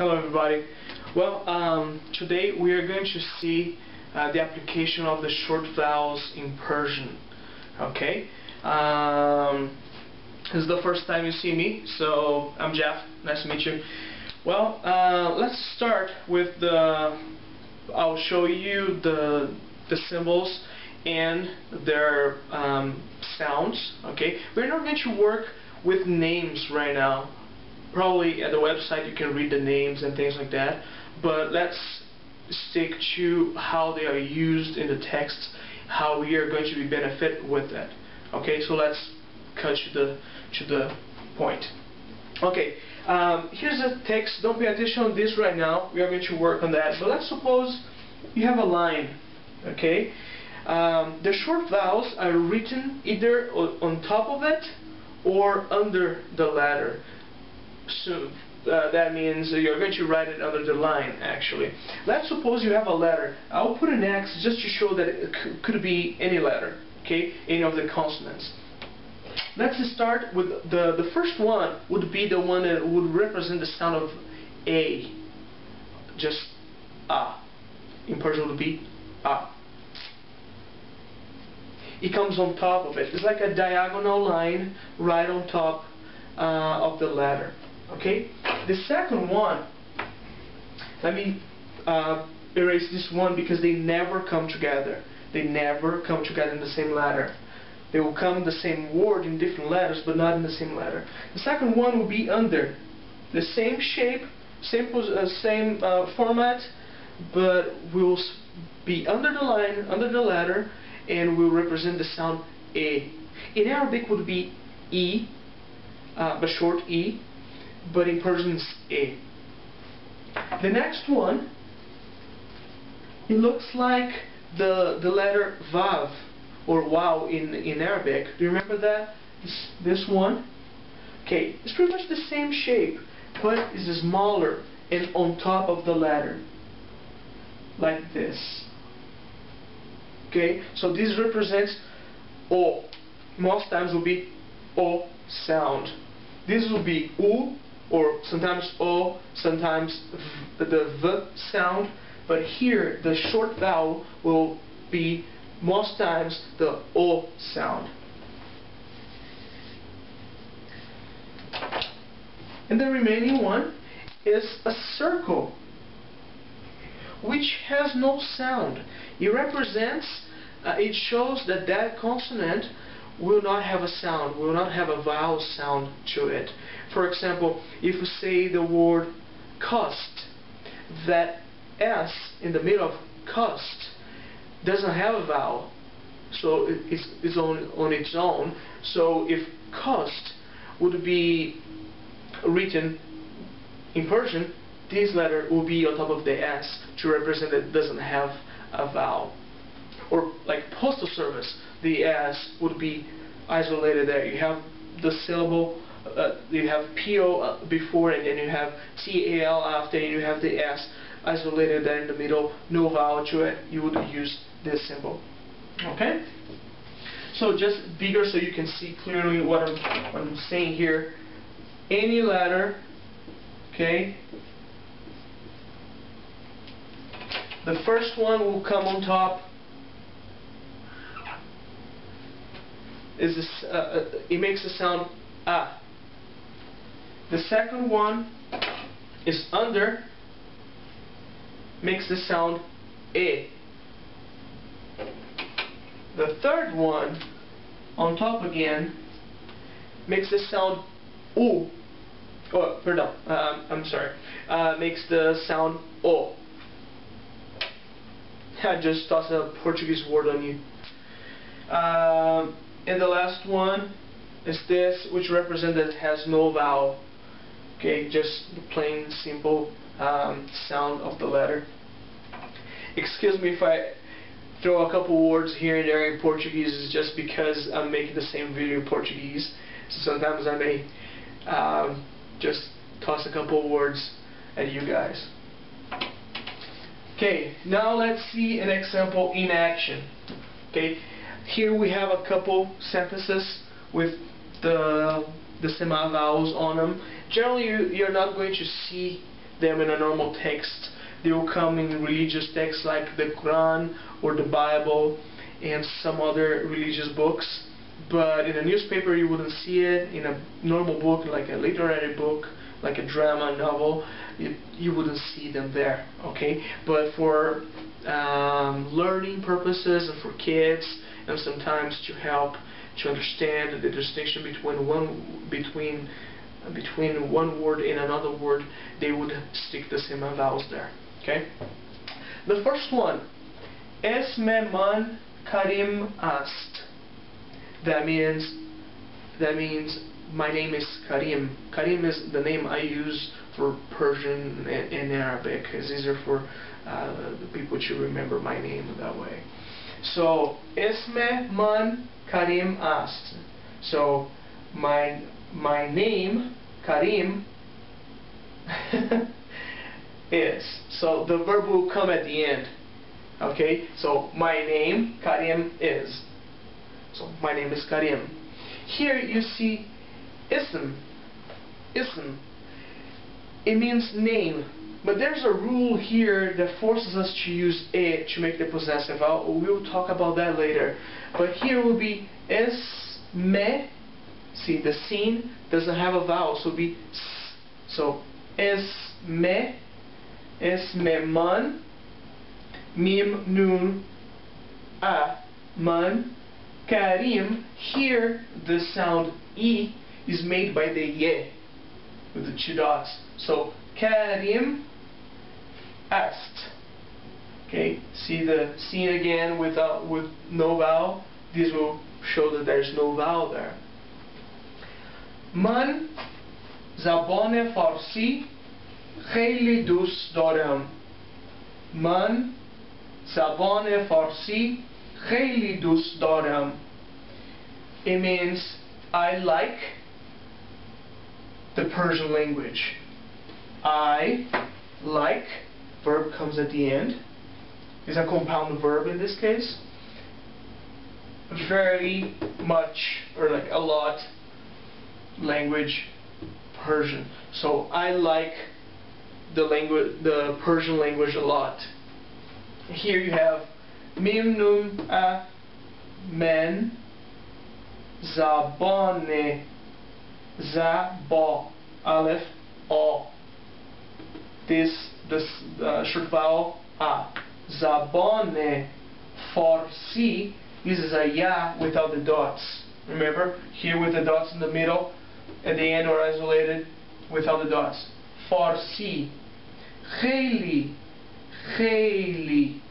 Hello everybody. Well, today we are going to see the application of the short vowels in Persian. Okay? This is the first time you see me, so I'm Jeff. Nice to meet you. Well, let's start with I'll show you the symbols and their sounds. Okay? We're not going to work with names right now. Probably at the website you can read the names and things like that, but let's stick to how they are used in the text, how we are going to be benefit with that. Okay, so let's cut to the point. Okay, here's the text. Don't pay attention on this right now. We are going to work on that. But let's suppose you have a line. Okay, the short vowels are written either on top of it or under the letter. So that means you're going to write it under the line, actually. Let's suppose you have a letter. I'll put an X just to show that it could be any letter, okay, any of the consonants. Let's start with the first one would be the one that would represent the sound of A. Just A. In Persian would be A. It comes on top of it. It's like a diagonal line right on top of the letter. Okay, the second one, let me erase this one because they never come together. They never come together in the same letter. They will come in the same word in different letters, but not in the same letter. The second one will be under. The same shape, same format, but will be under the line, under the letter, and will represent the sound A. In Arabic would be E, but short E. But in Persian it's A. The next one, it looks like the letter Vav or Wow in Arabic. Do you remember that? This one? Okay, it's pretty much the same shape, but it's smaller and on top of the letter. Like this. Okay, so this represents O. Most times will be O sound. This will be U, or sometimes O, sometimes the V sound, but here the short vowel will be most times the O sound. And the remaining one is a circle, which has no sound. It represents, it shows that that consonant will not have a sound, will not have a vowel sound to it. For example, if you say the word cost, that S in the middle of cost doesn't have a vowel, so it's on its own. So if cost would be written in Persian, this letter will be on top of the S to represent that it doesn't have a vowel. Or like postal service, the S would be isolated there. You have the syllable, you have PO before, and then you have TAL after, and you have the S isolated there in the middle, no vowel to it. You would use this symbol. Okay? So just bigger so you can see clearly what I'm saying here. Any letter, okay? The first one will come on top. Is this, it makes the sound A. The second one is under, makes the sound E. The third one on top again makes the sound U. Oh, pardon, I'm sorry. Makes the sound O. I just tossed a Portuguese word on you. And the last one is this, which represents that it has no vowel. Okay, just the plain, simple sound of the letter. Excuse me if I throw a couple words here and there in Portuguese, it's just because I'm making the same video in Portuguese. So sometimes I may just toss a couple words at you guys. Okay, now let's see an example in action. Okay. Here we have a couple sentences with the semi-vowels on them. Generally, you're not going to see them in a normal text. They will come in religious texts like the Quran or the Bible and some other religious books. But in a newspaper you wouldn't see it. In a normal book, like a literary book, like a drama novel, you wouldn't see them there. Okay, but for learning purposes and for kids, and sometimes to help to understand the distinction between one word and another word, they would stick the same vowels there. Okay. The first one, Esme man Karim ast. That means my name is Karim. Karim is the name I use for Persian and Arabic. It's easier for the people to remember my name that way. So Esme man Karim ast. So my name Karim is. So the verb will come at the end. Okay. So my name Karim is. So my name is Karim. Here you see ism. Ism. It means name. But there's a rule here that forces us to use a to make the possessive. We'll talk about that later. But here will be esme. See, the sin doesn't have a vowel, so it'll be s. So esme, esme man, mim nun a man. Karim, here the sound E is made by the ye with the two dots. So Karim ast. Okay, see the scene again with no vowel. This will show that there's no vowel there. Man zabane farsi kheli dost daram. Man zabane farsi خیلی دوست دارم. It means I like the Persian language. I like, verb comes at the end, is a compound verb in this case. Very much, or like a lot, language Persian. So I like the Persian language a lot. Here you have mim nun a men zabane zaba aleph o. This short vowel a. Zabane farsi uses a ya without the dots. Remember, here with the dots in the middle, at the end or isolated without the dots. Farsi. Khayli. Khayli.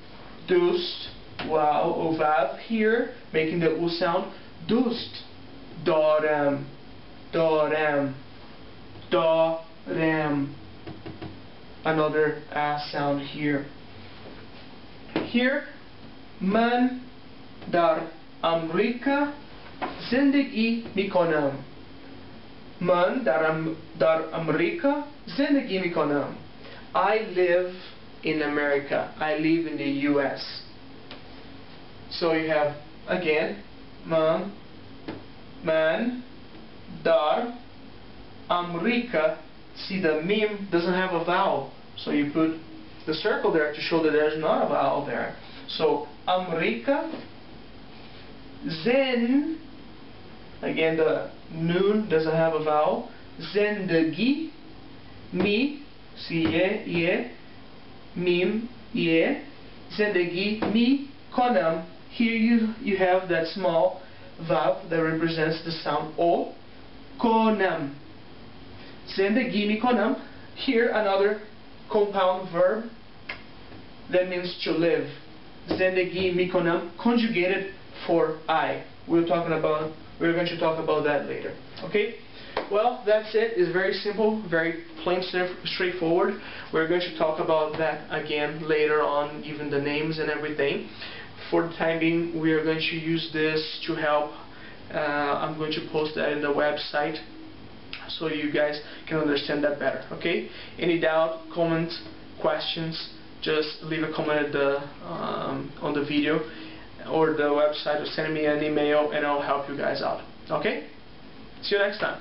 Dost. Wow, o vav here, making the u sound. Dost. Darem. Darem. Darem. Another sound here. Here, man dar Amerika zindagi mikonam. Man dar Amerika zindagi mikonam. I live in America. I live in the U.S. So you have again man dar Amerika. See, the mim doesn't have a vowel, so you put the circle there to show that there's not a vowel there. So Amerika, zen, again the nun doesn't have a vowel. Zendagi, mi, see ye, mim, ye, zendagi, mi, konam. Here you have that small vav that represents the sound o, konam. Zendagi mi konam. Here another compound verb that means to live. Zendagi mi konam, conjugated for I. We're going to talk about that later. Okay? Well, that's it. It's very simple, very plain, straightforward. We're going to talk about that again later on, even the names and everything. For the time being, we are going to use this to help. I'm going to post that in the website so you guys can understand that better. Okay? Any doubt, comments, questions, just leave a comment at on the video or the website, or send me an email and I'll help you guys out. Okay? See you next time.